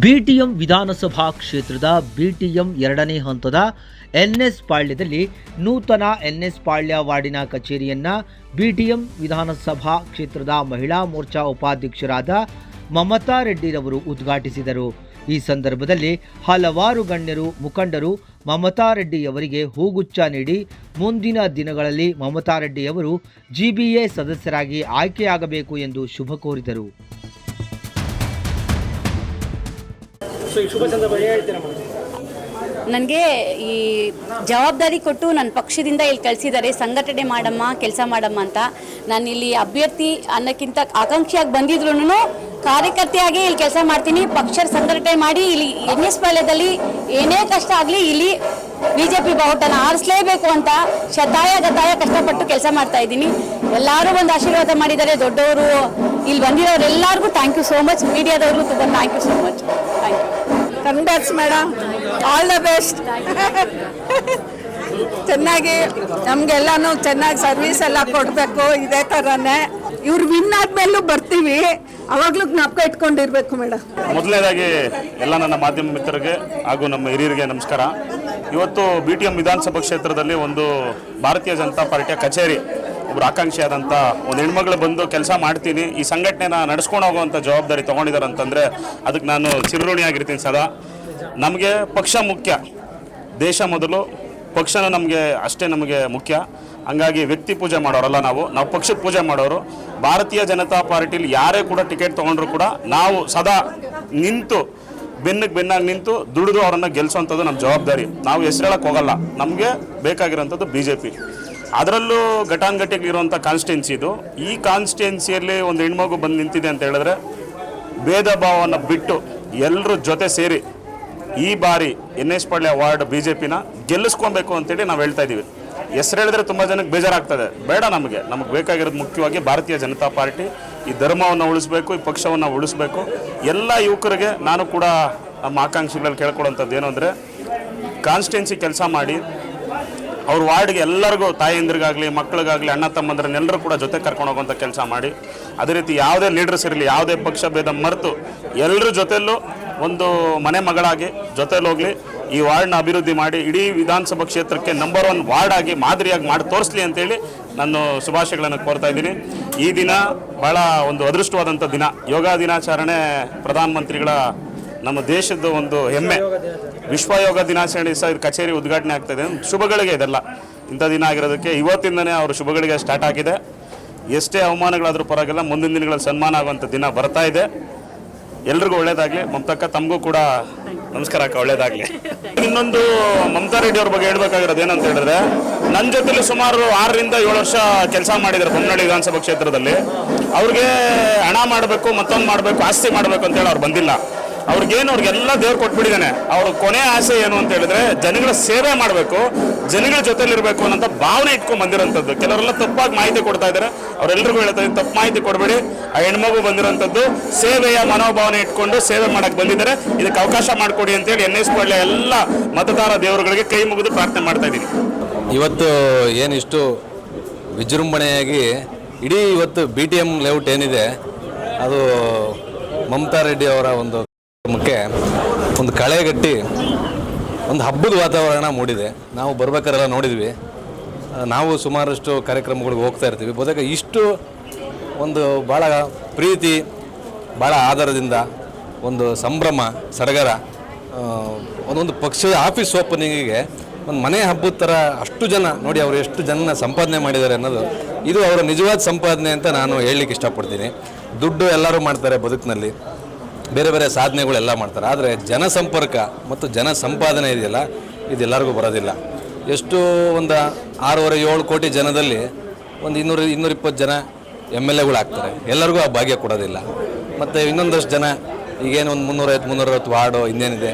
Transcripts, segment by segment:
BTM ವಿಧಾನಸಭಾ ಕ್ಷೇತ್ರದ BTM ಎರಡನೇ ಹಂತದ ಎನ್ಎಸ್ ಪಾಳ್ಯದಲ್ಲಿ ನೂತನ ಎನ್ಎಸ್ ಪಾಳ್ಯ ವಾರ್ಡಿನ ಕಚೇರಿಯನ್ನು ಬಿಟಿಎಂ ವಿಧಾನಸಭಾ ಕ್ಷೇತ್ರದ ಮಹಿಳಾ ಮೋರ್ಚಾ ಉಪಾಧ್ಯಕ್ಷರಾದ ಮಮತಾ ರೆಡ್ಡಿರವರು ಉದ್ಘಾಟಿಸಿದರು. ಈ ಸಂದರ್ಭದಲ್ಲಿ ಹಲವಾರು ಗಣ್ಯರು ಮುಖಂಡರು ಮಮತಾ ರೆಡ್ಡಿಯವರಿಗೆ ಹೂಗುಚ್ಛ ನೀಡಿ ಮುಂದಿನ ದಿನಗಳಲ್ಲಿ ಮಮತಾ ರೆಡ್ಡಿಯವರು ಜಿಬಿಎ ಸದಸ್ಯರಾಗಿ ಆಯ್ಕೆಯಾಗಬೇಕು ಎಂದು ಶುಭ ಕೋರಿದರು. ನನಗೆ ಈ ಜವಾಬ್ದಾರಿ ಕೊಟ್ಟು ನನ್ನ ಪಕ್ಷದಿಂದ ಇಲ್ಲಿ ಕಳಿಸಿದ್ದಾರೆ, ಸಂಘಟನೆ ಮಾಡಮ್ಮ, ಕೆಲಸ ಮಾಡಮ್ಮ ಅಂತ. ನಾನು ಇಲ್ಲಿ ಅಭ್ಯರ್ಥಿ ಅನ್ನೋಕ್ಕಿಂತ ಆಕಾಂಕ್ಷಿಯಾಗಿ ಬಂದಿದ್ರು ಕಾರ್ಯಕರ್ತೆಯಾಗಿ ಇಲ್ಲಿ ಕೆಲಸ ಮಾಡ್ತೀನಿ. ಪಕ್ಷ ಸಂಘಟನೆ ಮಾಡಿ ಇಲ್ಲಿ ಎನ್ಎಸ್ ಪಾಳ್ಯದಲ್ಲಿ ಏನೇ ಕಷ್ಟ ಆಗಲಿ ಇಲ್ಲಿ ಬಿಜೆಪಿ ಬಾವುಟನ ಆರಿಸಲೇಬೇಕು ಅಂತ ಶತಾಯ ಗತಾಯ ಕಷ್ಟಪಟ್ಟು ಕೆಲಸ ಮಾಡ್ತಾ ಇದ್ದೀನಿ. ಎಲ್ಲರೂ ಒಂದು ಆಶೀರ್ವಾದ ಮಾಡಿದ್ದಾರೆ, ದೊಡ್ಡವರು ಇಲ್ಲಿ ಬಂದಿರೋರು ಎಲ್ಲರಿಗೂ ಥ್ಯಾಂಕ್ ಯು ಸೋ ಮಚ್. ಮೀಡಿಯಾದವ್ರಿಗೂ ತುಂಬ thank you so much. Thank you. Congrats madam, all the best. ಚೆನ್ನಾಗಿ ನಮಗೆಲ್ಲನೂ ಚೆನ್ನಾಗಿ ಸರ್ವಿಸ್ ಎಲ್ಲ ಕೊಡಬೇಕು. ಇದೇ ಥರನೇ ಇವ್ರು ವಿನ್ ಆದ್ಮೇಲೂ ಬರ್ತೀವಿ, ಅವಾಗಲೂ ಜ್ಞಾಪಕ ಇಟ್ಕೊಂಡಿರ್ಬೇಕು ಮೇಡಮ್. ಮೊದಲನೇದಾಗಿ ಎಲ್ಲ ನನ್ನ ಮಾಧ್ಯಮ ಮಿತ್ರರಿಗೆ ಹಾಗೂ ನಮ್ಮ ಹಿರಿಯರಿಗೆ ನಮಸ್ಕಾರ. ಇವತ್ತು ಬಿಟಿಎಂ ವಿಧಾನಸಭಾ ಕ್ಷೇತ್ರದಲ್ಲಿ ಒಂದು ಭಾರತೀಯ ಜನತಾ ಪಾರ್ಟಿಯ ಕಚೇರಿ ಒಬ್ಬರು ಆಕಾಂಕ್ಷಿಯಾದಂಥ ಒಂದು ಹೆಣ್ಮಗಳು ಬಂದು ಕೆಲಸ ಮಾಡ್ತೀನಿ, ಈ ಸಂಘಟನೆನ ನಡೆಸ್ಕೊಂಡು ಹೋಗುವಂಥ ಜವಾಬ್ದಾರಿ ತೊಗೊಂಡಿದ್ದಾರೆ ಅಂತಂದರೆ ಅದಕ್ಕೆ ನಾನು ಚಿರಋಣಿಯಾಗಿರ್ತೀನಿ ಸದಾ. ನಮಗೆ ಪಕ್ಷ ಮುಖ್ಯ, ದೇಶ ಮೊದಲು, ಪಕ್ಷನ ನಮಗೆ ಅಷ್ಟೇ ನಮಗೆ ಮುಖ್ಯ. ಹಂಗಾಗಿ ವ್ಯಕ್ತಿ ಪೂಜೆ ಮಾಡೋರಲ್ಲ, ನಾವು ಪಕ್ಷದ ಪೂಜೆ ಮಾಡೋರು. ಭಾರತೀಯ ಜನತಾ ಪಾರ್ಟಿಲಿ ಯಾರೇ ಕೂಡ ಟಿಕೆಟ್ ತೊಗೊಂಡ್ರು ಕೂಡ ನಾವು ಸದಾ ನಿಂತು ಬೆನ್ನಾಗಿ ನಿಂತು ದುಡಿದು ಅವರನ್ನು ಗೆಲ್ಲಿಸುವಂಥದ್ದು ನಮ್ಮ ಜವಾಬ್ದಾರಿ. ನಾವು ಹೆಸರೇಳಕ್ಕೆ ಹೋಗಲ್ಲ, ನಮಗೆ ಬೇಕಾಗಿರೋಂಥದ್ದು BJP. ಅದರಲ್ಲೂ ಘಟಾನುಘಟಿಗಳಿರುವಂಥ ಕಾನ್ಸ್ಟಿಟ್ಯುನ್ಸಿ ಇದು. ಈ ಕಾನ್ಸ್ಟಿಟ್ಯುನ್ಸಿಯಲ್ಲಿ ಒಂದು ಹೆಣ್ಮಗು ಬಂದು ನಿಂತಿದೆ ಅಂತ ಹೇಳಿದ್ರೆ ಭೇದ ಭಾವವನ್ನು ಬಿಟ್ಟು ಎಲ್ಲರೂ ಜೊತೆ ಸೇರಿ ಈ ಬಾರಿ ಎನ್ಎಸ್ ಪಾಳ್ಯ ವಾರ್ಡ್ BJPನ ಗೆಲ್ಲಿಸ್ಕೊಬೇಕು ಅಂತೇಳಿ ನಾವು ಹೇಳ್ತಾ ಇದ್ದೀವಿ. ಹೆಸರು ಹೇಳಿದ್ರೆ ತುಂಬ ಜನಕ್ಕೆ ಬೇಜಾರಾಗ್ತದೆ, ಬೇಡ. ನಮಗೆ ಬೇಕಾಗಿರೋದು ಮುಖ್ಯವಾಗಿ ಭಾರತೀಯ ಜನತಾ ಪಾರ್ಟಿ ಈ ಧರ್ಮವನ್ನು ಉಳಿಸ್ಬೇಕು, ಈ ಪಕ್ಷವನ್ನು ಉಳಿಸ್ಬೇಕು. ಎಲ್ಲ ಯುವಕರಿಗೆ ನಾನು ಕೂಡ ನಮ್ಮ ಆಕಾಂಕ್ಷಿಗಳಲ್ಲಿ ಕೇಳ್ಕೊಡೋಂಥದ್ದು ಏನು ಅಂದರೆ, ಕಾನ್ಸ್ಟಿಟ್ಯುನ್ಸಿ ಕೆಲಸ ಮಾಡಿ ಅವ್ರ ವಾರ್ಡ್ಗೆ ಎಲ್ಲರಿಗೂ, ತಾಯಂದ್ರಿಗಾಗಲಿ ಮಕ್ಕಳಿಗಾಗಲಿ ಅಣ್ಣ ತಮ್ಮಂದ್ರನ್ನೆಲ್ಲರೂ ಕೂಡ ಜೊತೆ ಕರ್ಕೊಂಡು ಹೋಗುವಂಥ ಕೆಲಸ ಮಾಡಿ. ಅದೇ ರೀತಿ ಯಾವುದೇ ಲೀಡರ್ಸ್ ಇರಲಿ, ಯಾವುದೇ ಪಕ್ಷ ಭೇದ ಮರೆತು ಎಲ್ಲರ ಜೊತೆಯಲ್ಲೂ ಒಂದು ಮನೆ ಮಗಳಾಗಿ ಜೊತೆಲಿ ಹೋಗಲಿ, ಈ ವಾರ್ಡ್ನ ಅಭಿವೃದ್ಧಿ ಮಾಡಿ ಇಡೀ ವಿಧಾನಸಭಾ ಕ್ಷೇತ್ರಕ್ಕೆ ನಂಬರ್ 1 ವಾರ್ಡ್ ಆಗಿ ಮಾದರಿಯಾಗಿ ಮಾಡಿ ತೋರಿಸ್ಲಿ ಅಂತೇಳಿ ನಾನು ಶುಭಾಶಯಗಳನ್ನು ಕೋರ್ತಾ ಇದ್ದೀನಿ. ಈ ದಿನ ಭಾಳ ಒಂದು ಅದೃಷ್ಟವಾದಂಥ ದಿನ, ಯೋಗ ದಿನಾಚರಣೆ. ಪ್ರಧಾನಮಂತ್ರಿಗಳ ನಮ್ಮ ದೇಶದ ಒಂದು ಹೆಮ್ಮೆ, ವಿಶ್ವ ಯೋಗ ದಿನಾಚರಣೆ ಸಹ ಕಚೇರಿ ಉದ್ಘಾಟನೆ ಆಗ್ತಾಯಿದೆ. ಶುಭಗಳಿಗೆ ಇದೆಲ್ಲ ಇಂಥ ದಿನ ಆಗಿರೋದಕ್ಕೆ ಇವತ್ತಿಂದನೇ ಅವರು ಶುಭಗಳಿಗೆ ಸ್ಟಾರ್ಟ್ ಆಗಿದೆ. ಎಷ್ಟೇ ಅವಮಾನಗಳಾದರೂ ಪರವಾಗಿಲ್ಲ, ಮುಂದಿನ ದಿನಗಳಲ್ಲಿ ಸನ್ಮಾನ ಆಗುವಂಥ ದಿನ ಬರ್ತಾ ಇದೆ. ಎಲ್ರಿಗೂ ಒಳ್ಳೇದಾಗಲಿ. ಮಮತಕ್ಕ, ತಮಗೂ ಕೂಡ ನಮಸ್ಕಾರ ಅಕ್ಕ, ಒಳ್ಳೇದಾಗಲಿ. ಇನ್ನೊಂದು ಮಮತಾ ರೆಡ್ಡಿ ಅವ್ರ ಬಗ್ಗೆ ಹೇಳ್ಬೇಕಾಗಿರೋದು ಏನಂತ ಹೇಳಿದ್ರೆ, ನನ್ನ ಜೊತೆಲಿ ಸುಮಾರು 6 ರಿಂದ 7 ವರ್ಷ ಕೆಲಸ ಮಾಡಿದ್ದಾರೆ ಬೊಮ್ಮನಹಳ್ಳಿ ವಿಧಾನಸಭಾ ಕ್ಷೇತ್ರದಲ್ಲಿ. ಅವ್ರಿಗೆ ಹಣ ಮಾಡಬೇಕು, ಮತ್ತೊಂದು ಮಾಡಬೇಕು, ಆಸ್ತಿ ಮಾಡಬೇಕು ಅಂತೇಳಿ ಅವ್ರು ಬಂದಿಲ್ಲ. ಅವ್ರಿಗೆಲ್ಲ ದೇವ್ರು ಕೊಟ್ಬಿಟ್ಟಿದ್ದಾನೆ. ಅವ್ರ ಕೊನೆ ಆಸೆ ಏನು ಅಂತ ಹೇಳಿದ್ರೆ, ಜನಗಳ ಸೇವೆ ಮಾಡಬೇಕು, ಜನಗಳ ಜೊತೆಲಿರಬೇಕು ಅನ್ನೋಂಥ ಭಾವನೆ ಇಟ್ಕೊಂಡು ಬಂದಿರೋಂಥದ್ದು. ಕೆಲವರೆಲ್ಲ ತಪ್ಪಾಗಿ ಮಾಹಿತಿ ಕೊಡ್ತಾ ಇದ್ದಾರೆ. ಅವರೆಲ್ಲರಿಗೂ ಹೇಳ್ತಾ ಇದ್ದೀನಿ, ತಪ್ಪು ಮಾಹಿತಿ ಕೊಡಬೇಡಿ. ಆ ಹೆಣ್ಮಗು ಬಂದಿರೋಂಥದ್ದು ಸೇವೆಯ ಮನೋಭಾವನೆ ಇಟ್ಕೊಂಡು ಸೇವೆ ಮಾಡಕ್ಕೆ ಬಂದಿದ್ದಾರೆ. ಇದಕ್ಕೆ ಅವಕಾಶ ಮಾಡಿಕೊಡಿ ಅಂತೇಳಿ ಎನ್ಎಸ್ ಪಾಳ್ಯ ಎಲ್ಲ ಮತದಾರ ದೇವರುಗಳಿಗೆ ಕೈ ಮುಗಿದು ಪ್ರಾರ್ಥನೆ ಮಾಡ್ತಾ ಇದ್ದೀನಿ. ಇವತ್ತು ಏನಿಷ್ಟು ವಿಜೃಂಭಣೆಯಾಗಿ ಇಡೀ ಇವತ್ತು BTM ಲೇಔಟ್ ಏನಿದೆ ಅದು ಮಮತಾ ರೆಡ್ಡಿ ಅವರ ಒಂದು ಒಂದು ಕಳೆಗಟ್ಟಿ ಒಂದು ಹಬ್ಬದ ವಾತಾವರಣ ಮೂಡಿದೆ. ನಾವು ಬರ್ಬೇಕಾರೆಲ್ಲ ನೋಡಿದ್ವಿ. ನಾವು ಸುಮಾರಷ್ಟು ಕಾರ್ಯಕ್ರಮಗಳಿಗೆ ಹೋಗ್ತಾ ಇರ್ತೀವಿ. ಬಹುತೇಕ ಇಷ್ಟು ಒಂದು ಭಾಳ ಪ್ರೀತಿ, ಭಾಳ ಆಧಾರದಿಂದ ಒಂದು ಸಂಭ್ರಮ ಸಡಗರ, ಒಂದೊಂದು ಪಕ್ಷದ ಆಫೀಸ್ ಓಪನಿಂಗಿಗೆ ಒಂದು ಮನೆ ಹಬ್ಬದ ಥರ ಅಷ್ಟು ಜನ ನೋಡಿ, ಅವರು ಎಷ್ಟು ಜನ ಸಂಪಾದನೆ ಮಾಡಿದ್ದಾರೆ ಅನ್ನೋದು ಇದು ಅವರ ನಿಜವಾದ ಸಂಪಾದನೆ ಅಂತ ನಾನು ಹೇಳಲಿಕ್ಕೆ ಇಷ್ಟಪಡ್ತೀನಿ. ದುಡ್ಡು ಎಲ್ಲರೂ ಮಾಡ್ತಾರೆ ಬದುಕಿನಲ್ಲಿ, ಬೇರೆ ಬೇರೆ ಸಾಧನೆಗಳೆಲ್ಲ ಮಾಡ್ತಾರೆ. ಆದರೆ ಜನಸಂಪರ್ಕ ಮತ್ತು ಜನ ಸಂಪಾದನೆ ಇದೆಯಲ್ಲ, ಇದೆಲ್ಲರಿಗೂ ಬರೋದಿಲ್ಲ. ಎಷ್ಟು ಒಂದು 6.5-7 ಕೋಟಿ ಜನದಲ್ಲಿ ಒಂದು 200-220 ಜನ MLA ಆಗ್ತಾರೆ. ಎಲ್ಲರಿಗೂ ಆ ಭಾಗ್ಯ ಕೊಡೋದಿಲ್ಲ. ಮತ್ತು ಇನ್ನೊಂದಷ್ಟು ಜನ ಈಗೇನು ಒಂದು 350-360 ವಾರ್ಡು ಇನ್ನೇನಿದೆ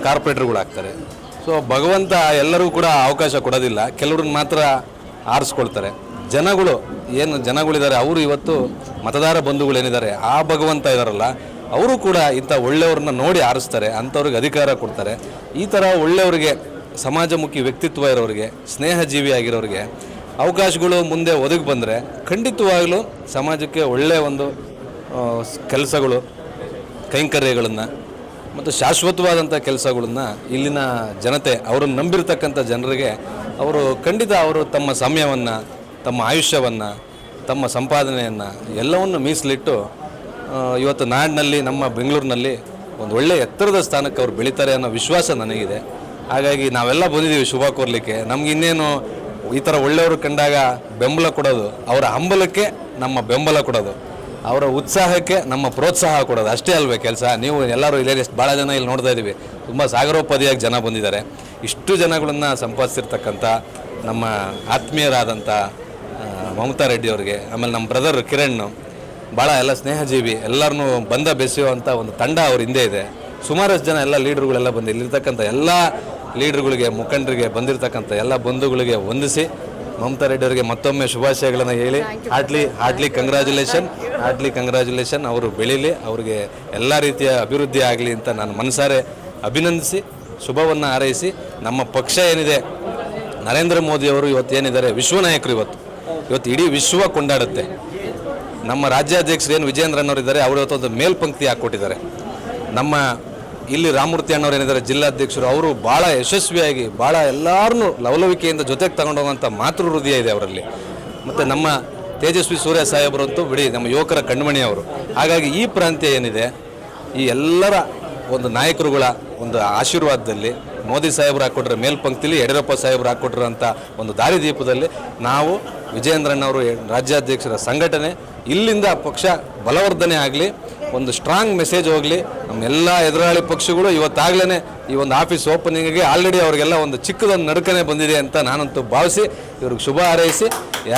ಕಾರ್ಪೊರೇಟರ್ಗಳಾಗ್ತಾರೆ. ಸೊ ಭಗವಂತ ಎಲ್ಲರಿಗೂ ಕೂಡ ಅವಕಾಶ ಕೊಡೋದಿಲ್ಲ, ಕೆಲವ್ರನ್ನ ಮಾತ್ರ ಆರಿಸ್ಕೊಳ್ತಾರೆ. ಜನಗಳಿದ್ದಾರೆ, ಅವರು ಇವತ್ತು ಮತದಾರ ಬಂಧುಗಳೇನಿದ್ದಾರೆ, ಆ ಭಗವಂತ ಇದ್ದಾರಲ್ಲ, ಅವರು ಕೂಡ ಇಂಥ ಒಳ್ಳೆಯವ್ರನ್ನ ನೋಡಿ ಆರಿಸ್ತಾರೆ, ಅಂಥವ್ರಿಗೆ ಅಧಿಕಾರ ಕೊಡ್ತಾರೆ. ಈ ಥರ ಒಳ್ಳೆಯವ್ರಿಗೆ, ಸಮಾಜಮುಖಿ ವ್ಯಕ್ತಿತ್ವ ಇರೋರಿಗೆ, ಸ್ನೇಹಜೀವಿ ಆಗಿರೋರಿಗೆ ಅವಕಾಶಗಳು ಮುಂದೆ ಒದಗಿ ಬಂದರೆ ಖಂಡಿತವಾಗಲೂ ಸಮಾಜಕ್ಕೆ ಒಳ್ಳೆಯ ಒಂದು ಕೆಲಸಗಳು, ಕೈಂಕರ್ಯಗಳನ್ನು ಮತ್ತು ಶಾಶ್ವತವಾದಂಥ ಕೆಲಸಗಳನ್ನ ಇಲ್ಲಿನ ಜನತೆ ಅವರನ್ನು ನಂಬಿರ್ತಕ್ಕಂಥ ಜನರಿಗೆ ಅವರು ಖಂಡಿತ ಅವರು ತಮ್ಮ ಸಮಯವನ್ನು, ತಮ್ಮ ಆಯುಷ್ಯವನ್ನು, ತಮ್ಮ ಸಂಪಾದನೆಯನ್ನು ಎಲ್ಲವನ್ನು ಮೀಸಲಿಟ್ಟು ಇವತ್ತು ನಾಡಿನಲ್ಲಿ, ನಮ್ಮ ಬೆಂಗಳೂರಿನಲ್ಲಿ ಒಂದು ಒಳ್ಳೆಯ ಎತ್ತರದ ಸ್ಥಾನಕ್ಕೆ ಅವ್ರು ಬೆಳೀತಾರೆ ಅನ್ನೋ ವಿಶ್ವಾಸ ನನಗಿದೆ. ಹಾಗಾಗಿ ನಾವೆಲ್ಲ ಬಂದಿದ್ದೀವಿ ಶುಭ ಕೋರಲಿಕ್ಕೆ. ನಮ್ಗೆ ಇನ್ನೇನು ಈ ಥರ ಒಳ್ಳೆಯವರು ಕಂಡಾಗ ಬೆಂಬಲ ಕೊಡೋದು, ಅವರ ಹಂಬಲಕ್ಕೆ ನಮ್ಮ ಬೆಂಬಲ ಕೊಡೋದು, ಅವರ ಉತ್ಸಾಹಕ್ಕೆ ನಮ್ಮ ಪ್ರೋತ್ಸಾಹ ಕೊಡೋದು, ಅಷ್ಟೇ ಅಲ್ವೇ ಕೆಲಸ. ನೀವು ಎಲ್ಲರೂ ಇಲ್ಲೇ ಭಾಳ ಜನ ಇಲ್ಲಿ ನೋಡ್ತಾ ಇದ್ದೀವಿ, ತುಂಬ ಸಾಗರೋಪಾದಿಯಾಗಿ ಜನ ಬಂದಿದ್ದಾರೆ. ಇಷ್ಟು ಜನಗಳನ್ನು ಸಂಪಾದಿಸಿರ್ತಕ್ಕಂಥ ನಮ್ಮ ಆತ್ಮೀಯರಾದಂಥ ಮಮತಾ ರೆಡ್ಡಿ ಅವರಿಗೆ, ಆಮೇಲೆ ನಮ್ಮ ಬ್ರದರ್ ಕಿರಣ್, ಭಾಳ ಎಲ್ಲ ಸ್ನೇಹಜೀವಿ, ಎಲ್ಲರನ್ನೂ ಬಂದ ಬೆಸೆಯುವಂಥ ಒಂದು ತಂಡ ಅವ್ರ ಹಿಂದೆ ಇದೆ. ಸುಮಾರಷ್ಟು ಜನ ಎಲ್ಲ ಲೀಡ್ರುಗಳೆಲ್ಲ ಬಂದು ಇಲ್ಲಿರ್ತಕ್ಕಂಥ ಎಲ್ಲ ಲೀಡ್ರುಗಳಿಗೆ, ಮುಖಂಡರಿಗೆ, ಬಂದಿರತಕ್ಕಂಥ ಎಲ್ಲ ಬಂಧುಗಳಿಗೆ ವಂದಿಸಿ ಮಮತಾ ರೆಡ್ಡಿ ಅವರಿಗೆ ಮತ್ತೊಮ್ಮೆ ಶುಭಾಶಯಗಳನ್ನು ಹೇಳಿ ಹಾರ್ಟ್ಲಿ ಕಂಗ್ರ್ಯಾಚುಲೇಷನ್. ಅವರು ಬೆಳೀಲಿ, ಅವರಿಗೆ ಎಲ್ಲ ರೀತಿಯ ಅಭಿವೃದ್ಧಿ ಆಗಲಿ ಅಂತ ನಾನು ಮನಸಾರೆ ಅಭಿನಂದಿಸಿ ಶುಭವನ್ನು ಹಾರೈಸಿ, ನಮ್ಮ ಪಕ್ಷ ಏನಿದೆ, ನರೇಂದ್ರ ಮೋದಿಯವರು ಇವತ್ತೇನಿದ್ದಾರೆ ವಿಶ್ವ ನಾಯಕರು, ಇವತ್ತು ಇಡೀ ವಿಶ್ವ ಕೊಂಡಾಡುತ್ತೆ. ನಮ್ಮ ರಾಜ್ಯಾಧ್ಯಕ್ಷರು ಏನು ವಿಜಯೇಂದ್ರನವರಿದ್ದಾರೆ, ಅವರು ಇವತ್ತೊಂದು ಮೇಲ್ಪಂಕ್ತಿ ಹಾಕ್ಕೊಟ್ಟಿದ್ದಾರೆ. ನಮ್ಮ ಇಲ್ಲಿ ರಾಮಮೂರ್ತಿ ಅಣ್ಣವ್ರು ಏನಿದ್ದಾರೆ ಜಿಲ್ಲಾಧ್ಯಕ್ಷರು, ಅವರು ಭಾಳ ಯಶಸ್ವಿಯಾಗಿ ಭಾಳ ಎಲ್ಲರನ್ನೂ ಲವಲವಿಕೆಯಿಂದ ಜೊತೆಗೆ ತಗೊಂಡೋಗುವಂಥ ಮಾತೃ ಹೃದಯ ಇದೆ ಅವರಲ್ಲಿ. ಮತ್ತು ನಮ್ಮ ತೇಜಸ್ವಿ ಸೂರ್ಯ ಸಾಹೇಬರಂತೂ ಬಿಡಿ ನಮ್ಮ ಯುವಕರ ಕಣ್ಮಣಿ ಅವರು. ಹಾಗಾಗಿ ಈ ಪ್ರಾಂತ್ಯ ಏನಿದೆ, ಈ ಎಲ್ಲರ ಒಂದು ನಾಯಕರುಗಳ ಒಂದು ಆಶೀರ್ವಾದದಲ್ಲಿ ಮೋದಿ ಸಾಹೇಬರು ಹಾಕ್ಕೊಟ್ರೆ ಮೇಲ್ಪಂಕ್ತಿಲಿ, ಯಡಿಯೂರಪ್ಪ ಸಾಹೇಬರು ಹಾಕ್ಕೊಟ್ಟಿರೋಂಥ ಒಂದು ದಾರಿದೀಪದಲ್ಲಿ ನಾವು ವಿಜಯೇಂದ್ರನವರು ರಾಜ್ಯಾಧ್ಯಕ್ಷರ ಸಂಘಟನೆ ಇಲ್ಲಿಂದ ಪಕ್ಷ ಬಲವರ್ಧನೆ ಆಗಲಿ, ಒಂದು ಸ್ಟ್ರಾಂಗ್ ಮೆಸೇಜ್ ಹೋಗಲಿ. ನಮ್ಮೆಲ್ಲ ಎದುರಾಳಿ ಪಕ್ಷಗಳು ಇವತ್ತಾಗಲೇ ಈ ಒಂದು ಆಫೀಸ್ ಓಪನಿಂಗಿಗೆ ಆಲ್ರೆಡಿ ಅವರಿಗೆಲ್ಲ ಒಂದು ಚಿಕ್ಕದೊಂದು ನಡುಕನೆ ಬಂದಿದೆ ಅಂತ ನಾನಂತೂ ಭಾವಿಸಿ ಇವ್ರಿಗೆ ಶುಭ ಹಾರೈಸಿ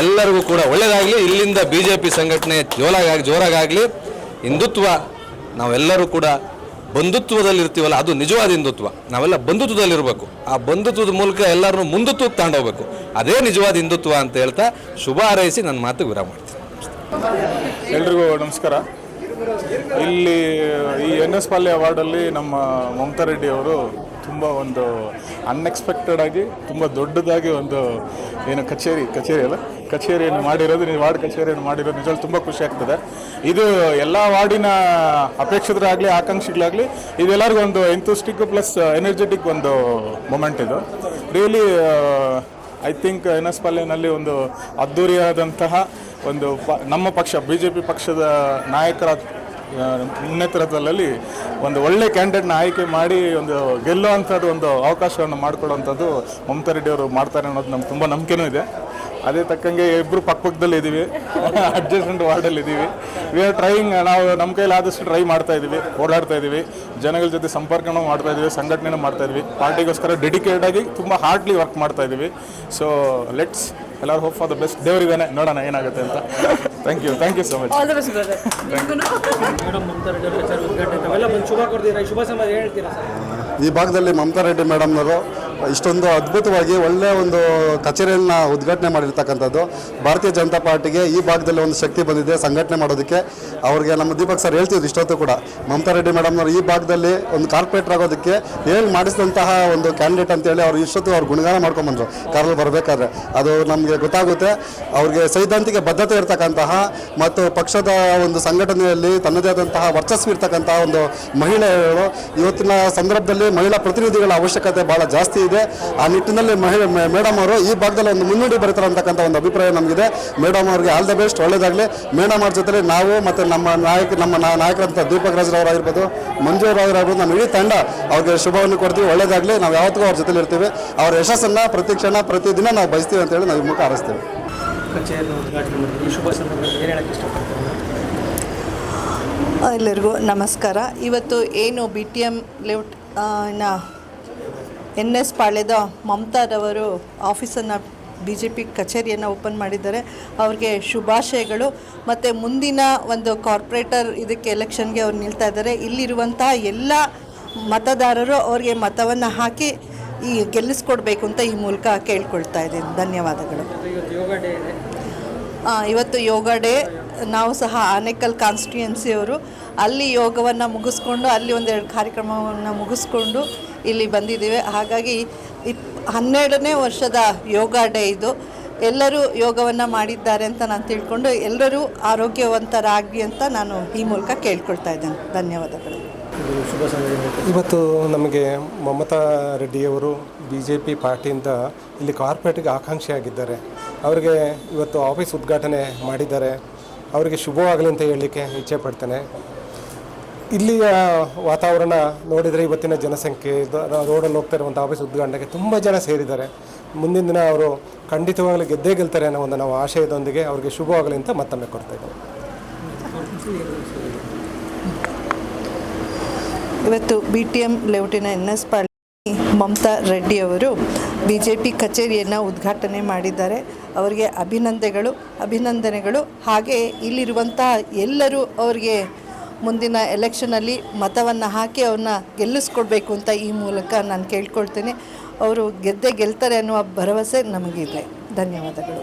ಎಲ್ಲರಿಗೂ ಕೂಡ ಒಳ್ಳೆಯದಾಗಲಿ. ಇಲ್ಲಿಂದ BJP ಸಂಘಟನೆ ಜೋರಾಗಲಿ. ಹಿಂದುತ್ವ, ನಾವೆಲ್ಲರೂ ಕೂಡ ಬಂಧುತ್ವದಲ್ಲಿ ಇರ್ತೀವಲ್ಲ, ಅದು ನಿಜವಾದ ಹಿಂದುತ್ವ. ನಾವೆಲ್ಲ ಬಂಧುತ್ವದಲ್ಲಿರಬೇಕು. ಆ ಬಂಧುತ್ವದ ಮೂಲಕ ಎಲ್ಲರನ್ನೂ ಮುಂದುತ್ವಕ್ಕೆ ತಗೊಂಡೋಗ್ಬೇಕು. ಅದೇ ನಿಜವಾದ ಹಿಂದುತ್ವ ಅಂತ ಹೇಳ್ತಾ ಶುಭ ಹಾರೈಸಿ ನನ್ನ ಮಾತಿಗೆ ವಿರಾಮ ಮಾಡ್ತೀನಿ. ಎಲ್ರಿಗೂ ನಮಸ್ಕಾರ. ಇಲ್ಲಿ ಈ NS ಪಾಳ್ಯ ವಾರ್ಡಲ್ಲಿ ನಮ್ಮ ಮಮತಾ ರೆಡ್ಡಿ ಅವರು ತುಂಬ ಒಂದು ಅನ್ಎಕ್ಸ್ಪೆಕ್ಟೆಡ್ ಆಗಿ ತುಂಬ ದೊಡ್ಡದಾಗಿ ಒಂದು ಏನು ಕಚೇರಿಯನ್ನು ಮಾಡಿರೋದು, ವಾರ್ಡ್ ಕಚೇರಿಯನ್ನು ಮಾಡಿರೋದು ನಿಜವಾಗ್ಲೂ ತುಂಬ ಖುಷಿ ಆಗ್ತದೆ. ಇದು ಎಲ್ಲ ವಾರ್ಡಿನ ಅಪೇಕ್ಷಿತರಾಗಲಿ ಆಕಾಂಕ್ಷಿಗಳಾಗಲಿ ಇದೆಲ್ಲರಿಗೂ ಒಂದು ಎಂಥೂಸ್ಟಿಕ್ ಪ್ಲಸ್ ಎನರ್ಜೆಟಿಕ್ ಒಂದು ಮೊಮೆಂಟ್ ಇದು. ರಿಯಲಿ ಐ ಥಿಂಕ್ NS ಪಾಳ್ಯನಲ್ಲಿ ಒಂದು ಅದ್ಧೂರಿಯಾದಂತಹ ಒಂದು ನಮ್ಮ ಪಕ್ಷ BJP ಪಕ್ಷದ ನಾಯಕರ ನೇತೃತ್ವದಲ್ಲಿ ಒಂದು ಒಳ್ಳೆ ಕ್ಯಾಂಡಿಡೇಟ್ನ ಆಯ್ಕೆ ಮಾಡಿ ಒಂದು ಗೆಲ್ಲುವಂಥದ್ದು ಒಂದು ಅವಕಾಶವನ್ನು ಮಾಡಿಕೊಡುವಂಥದ್ದು ಮಮತಾ ರೆಡ್ಡಿ ಅವರು ಮಾಡ್ತಾರೆ ಅನ್ನೋದು ನಮ್ಗೆ ತುಂಬ ನಂಬಿಕೆನೂ ಇದೆ. ಅದೇ ತಕ್ಕಂಗೆ ಇಬ್ಬರು ಪಕ್ಕದಲ್ಲಿ ಇದ್ದೀವಿ, ಅಡ್ಜಸ್ಟ್ಮೆಂಟ್ ವಾರ್ಡಲ್ಲಿ ಇದ್ದೀವಿ. ವಿ ಆರ್ ಟ್ರೈಯಿಂಗ್, ನಾವು ನಮ್ಮ ಕೈಲಿ ಆದಷ್ಟು ಟ್ರೈ ಮಾಡ್ತಾ ಇದ್ದೀವಿ, ಓಡಾಡ್ತಾ ಇದ್ದೀವಿ, ಜನಗಳ ಜೊತೆ ಸಂಪರ್ಕನೂ ಮಾಡ್ತಾ ಇದ್ದೀವಿ, ಸಂಘಟನೆನೂ ಮಾಡ್ತಾ ಇದ್ವಿ, ಪಾರ್ಟಿಗೋಸ್ಕರ ಡೆಡಿಕೇಟೆಡ್ ಆಗಿ ತುಂಬ ಹಾರ್ಡ್ಲಿ ವರ್ಕ್ ಮಾಡ್ತಾ ಇದ್ದೀವಿ. ಸೊ ಲೆಟ್ಸ್ ಎಲ್ಲರೂ ಹೋಪ್ ಫಾರ್ ದ ಬೆಸ್ಟ್. ದೇವರಿದ್ದಾನೆ, ನೋಡೋಣ ಏನಾಗುತ್ತೆ ಅಂತ. Thank you so much. ಈ ಭಾಗದಲ್ಲಿ ಮಮತಾ ರೆಡ್ಡಿ ಮೇಡಮ್ನವರು ಇಷ್ಟೊಂದು ಅದ್ಭುತವಾಗಿ ಒಳ್ಳೆಯ ಒಂದು ಕಚೇರಿಯನ್ನು ಉದ್ಘಾಟನೆ ಮಾಡಿರ್ತಕ್ಕಂಥದ್ದು ಭಾರತೀಯ ಜನತಾ ಪಾರ್ಟಿಗೆ ಈ ಭಾಗದಲ್ಲಿ ಒಂದು ಶಕ್ತಿ ಬಂದಿದೆ ಸಂಘಟನೆ ಮಾಡೋದಕ್ಕೆ. ಅವ್ರಿಗೆ ನಮ್ಮ ದೀಪಕ್ ಸರ್ ಹೇಳ್ತಿದ್ರು ಇಷ್ಟೊತ್ತು ಕೂಡ, ಮಮತಾ ರೆಡ್ಡಿ ಮೇಡಮ್ನವರು ಈ ಭಾಗದಲ್ಲಿ ಒಂದು ಕಾರ್ಪೊರೇಟರ್ ಆಗೋದಕ್ಕೆ ಹೇಳಿ ಮಾಡಿಸಿದಂತಹ ಒಂದು ಕ್ಯಾಂಡಿಡೇಟ್ ಅಂತೇಳಿ ಅವ್ರು ಇಷ್ಟೊತ್ತು ಅವ್ರು ಗುಣಗಾನ ಮಾಡ್ಕೊಂಬಂದರು ಕಾರಲ್ಲಿ ಬರಬೇಕಾದ್ರೆ. ಅದು ನಮಗೆ ಗೊತ್ತಾಗುತ್ತೆ. ಅವ್ರಿಗೆ ಸೈದ್ಧಾಂತಿಕ ಬದ್ಧತೆ ಇರ್ತಕ್ಕಂತಹ ಮತ್ತು ಪಕ್ಷದ ಒಂದು ಸಂಘಟನೆಯಲ್ಲಿ ತನ್ನದೇ ಆದಂತಹ ವರ್ಚಸ್ಸು ಇರ್ತಕ್ಕಂತಹ ಒಂದು ಮಹಿಳೆಯರು. ಇವತ್ತಿನ ಸಂದರ್ಭದಲ್ಲಿ ಮಹಿಳಾ ಪ್ರತಿನಿಧಿಗಳ ಅವಶ್ಯಕತೆ ಭಾಳ ಜಾಸ್ತಿ ಇದೆ. ಆ ನಿಟ್ಟಿನಲ್ಲಿ ಮೇಡಮ್ ಅವರು ಈ ಭಾಗದಲ್ಲಿ ಒಂದು ಮುನ್ನುಡಿ ಬರೀತಾರೆ ಅಂತಕ್ಕಂಥ ಒಂದು ಅಭಿಪ್ರಾಯ ನಮಗಿದೆ. ಮೇಡಮ್ ಅವ್ರಿಗೆ ಆಲ್ ದ ಬೆಸ್ಟ್, ಒಳ್ಳೆಯದಾಗಲಿ. ಮೇಡಮ್ ಅವ್ರ ಜೊತೆ ನಾವು ಮತ್ತು ನಮ್ಮ ನಾಯಕರಂತ ದೀಪಕ್ ರಾಜ್ರವರಾಗಿರ್ಬೋದು, ಮಂಜು ಅವರಾಗಿರ್ಬೋದು, ನಮ್ಮ ಇಡೀ ತಂಡ ಅವ್ರಿಗೆ ಶುಭವನ್ನು ಕೊಡ್ತೀವಿ. ಒಳ್ಳೆಯದಾಗಲಿ. ನಾವು ಯಾವತ್ತಿಗೂ ಅವ್ರ ಜೊತೆಲಿ ಇರ್ತೀವಿ. ಅವ್ರ ಯಶಸ್ಸನ್ನು ಪ್ರತಿ ಕ್ಷಣ ಪ್ರತಿದಿನ ನಾವು ಬಯಸ್ತೀವಿ ಅಂತೇಳಿ ನಾವು ಈ ಮುಖ ಹಾರೈಸ್ತೀವಿ. ಎಲ್ಲರಿಗೂ ನಮಸ್ಕಾರ. ಇವತ್ತು ಏನು BTM ಲೇಔಟ್ NS ಪಾಳ್ಯದ ಮಮತಾರವರು ಆಫೀಸನ್ನು BJP ಕಚೇರಿಯನ್ನು ಓಪನ್ ಮಾಡಿದ್ದಾರೆ. ಅವ್ರಿಗೆ ಶುಭಾಶಯಗಳು. ಮತ್ತು ಮುಂದಿನ ಒಂದು ಕಾರ್ಪೊರೇಟರ್ ಇದಕ್ಕೆ ಎಲೆಕ್ಷನ್ಗೆ ಅವ್ರು ನಿಲ್ತಾ ಇದ್ದಾರೆ. ಇಲ್ಲಿರುವಂಥ ಎಲ್ಲ ಮತದಾರರು ಅವ್ರಿಗೆ ಮತವನ್ನು ಹಾಕಿ ಈ ಗೆಲ್ಲಿಸ್ಕೊಡ್ಬೇಕು ಅಂತ ಈ ಮೂಲಕ ಕೇಳ್ಕೊಳ್ತಾ ಇದ್ದೀನಿ. ಧನ್ಯವಾದಗಳು. ಇವತ್ತು ಯೋಗ ಡೇ. ನಾವು ಸಹ ಆನೇಕಲ್ ಕಾನ್ಸ್ಟಿಟ್ಯೂಯೆನ್ಸಿಯವರು ಅಲ್ಲಿ ಯೋಗವನ್ನು ಮುಗಿಸ್ಕೊಂಡು ಅಲ್ಲಿ ಒಂದೆರಡು ಕಾರ್ಯಕ್ರಮವನ್ನು ಮುಗಿಸ್ಕೊಂಡು ಇಲ್ಲಿ ಬಂದಿದ್ದೀವಿ. ಹಾಗಾಗಿ 12ನೇ ವರ್ಷದ ಯೋಗ ಡೇ ಇದು. ಎಲ್ಲರೂ ಯೋಗವನ್ನು ಮಾಡಿದ್ದಾರೆ ಅಂತ ನಾನು ತಿಳ್ಕೊಂಡು ಎಲ್ಲರೂ ಆರೋಗ್ಯವಂತರಾಗಿ ಅಂತ ನಾನು ಈ ಮೂಲಕ ಕೇಳ್ಕೊಳ್ತಾ ಇದ್ದೇನೆ. ಧನ್ಯವಾದಗಳು. ಇದು ಶುಭ ಸಂಘಟನೆ? ಇವತ್ತು ನಮಗೆ ಮಮತಾ ರೆಡ್ಡಿಯವರು BJP ಪಾರ್ಟಿಯಿಂದ ಇಲ್ಲಿ ಕಾರ್ಪೊರೇಟ್ಗೆ ಆಕಾಂಕ್ಷಿಯಾಗಿದ್ದಾರೆ. ಅವರಿಗೆ ಇವತ್ತು ಆಫೀಸ್ ಉದ್ಘಾಟನೆ ಮಾಡಿದ್ದಾರೆ. ಅವರಿಗೆ ಶುಭವಾಗಲಿ ಅಂತ ಹೇಳಲಿಕ್ಕೆ ಇಚ್ಛೆ ಪಡ್ತೇನೆ. ಇಲ್ಲಿಯ ವಾತಾವರಣ ನೋಡಿದರೆ ಇವತ್ತಿನ ಜನಸಂಖ್ಯೆ ರೋಡಲ್ಲಿ ಹೋಗ್ತಾ ಇರುವಂಥ ಆಫೀಸ್ ಉದ್ಘಾಟನೆಗೆ ತುಂಬ ಜನ ಸೇರಿದ್ದಾರೆ. ಮುಂದಿನ ದಿನ ಅವರು ಖಂಡಿತವಾಗಲೂ ಗೆದ್ದೇ ಗೆಲ್ತಾರೆ ಅನ್ನೋ ಒಂದು ನಾವು ಆಶಯದೊಂದಿಗೆ ಅವರಿಗೆ ಶುಭವಾಗಲಿ ಅಂತ ಮತ್ತೊಮ್ಮೆ ಕೊಡ್ತಾ ಇದ್ದೇವೆ. ಇವತ್ತು BTM ಲೇಔಟಿನ NS ಪಾಳ್ಯ ಮಮತಾ ರೆಡ್ಡಿ ಅವರು BJP ಕಚೇರಿಯನ್ನು ಉದ್ಘಾಟನೆ ಮಾಡಿದ್ದಾರೆ. ಅವರಿಗೆ ಅಭಿನಂದನೆಗಳು. ಹಾಗೆ ಇಲ್ಲಿರುವಂಥ ಎಲ್ಲರೂ ಅವರಿಗೆ ಮುಂದಿನ ಎಲೆಕ್ಷನಲ್ಲಿ ಮತವನ್ನು ಹಾಕಿ ಅವ್ರನ್ನ ಗೆಲ್ಲಿಸ್ಕೊಡ್ಬೇಕು ಅಂತ ಈ ಮೂಲಕ ನಾನು ಕೇಳ್ಕೊಳ್ತೇನೆ. ಅವರು ಗೆದ್ದೇ ಗೆಲ್ತಾರೆ ಅನ್ನುವ ಭರವಸೆ ನಮಗಿದೆ. ಧನ್ಯವಾದಗಳು.